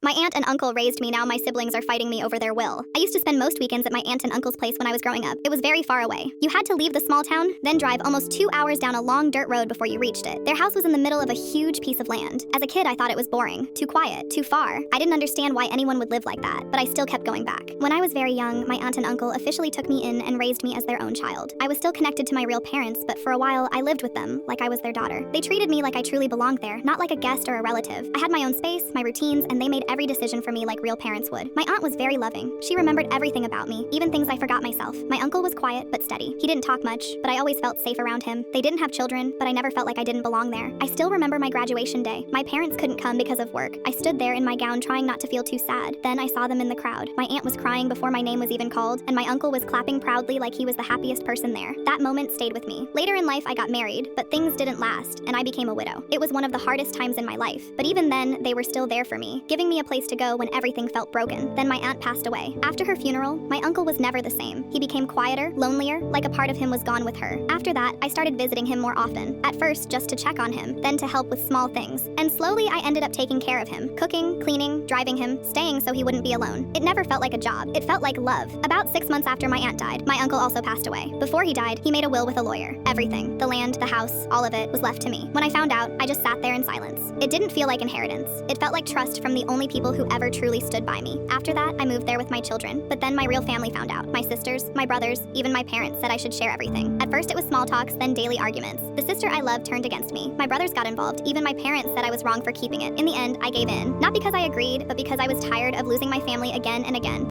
My aunt and uncle raised me, now my siblings are fighting me over their will. I used to spend most weekends at my aunt and uncle's place when I was growing up. It was very far away. You had to leave the small town, then drive almost 2 hours down a long dirt road before you reached it. Their house was in the middle of a huge piece of land. As a kid, I thought it was boring, too quiet, too far. I didn't understand why anyone would live like that, but I still kept going back. When I was very young, my aunt and uncle officially took me in and raised me as their own child. I was still connected to my real parents, but for a while, I lived with them like I was their daughter. They treated me like I truly belonged there, not like a guest or a relative. I had my own space, my routines, and they made every decision for me like real parents would. My aunt was very loving. She remembered everything about me, even things I forgot myself. My uncle was quiet but steady. He didn't talk much, but I always felt safe around him. They didn't have children, but I never felt like I didn't belong there. I still remember my graduation day. My parents couldn't come because of work. I stood there in my gown trying not to feel too sad. Then I saw them in the crowd. My aunt was crying before my name was even called, and my uncle was clapping proudly like he was the happiest person there. That moment stayed with me. Later in life, I got married, but things didn't last, and I became a widow. It was one of the hardest times in my life, but even then, they were still there for me, giving me a place to go when everything felt broken. Then my aunt passed away. After her funeral, my uncle was never the same. He became quieter, lonelier, like a part of him was gone with her. After that, I started visiting him more often. At first, just to check on him, then to help with small things. And slowly, I ended up taking care of him, cooking, cleaning, driving him, staying so he wouldn't be alone. It never felt like a job. It felt like love. About 6 months after my aunt died, my uncle also passed away. Before he died, he made a will with a lawyer. Everything, the land, the house, all of it was left to me. When I found out, I just sat there in silence. It didn't feel like inheritance. It felt like trust from the only people who ever truly stood by me. After that, I moved there with my children. But then my real family found out. My sisters, my brothers, even my parents said I should share everything. At first it was small talks, then daily arguments. The sister I loved turned against me. My brothers got involved. Even my parents said I was wrong for keeping it. In the end, I gave in. Not because I agreed, but because I was tired of losing my family again and again.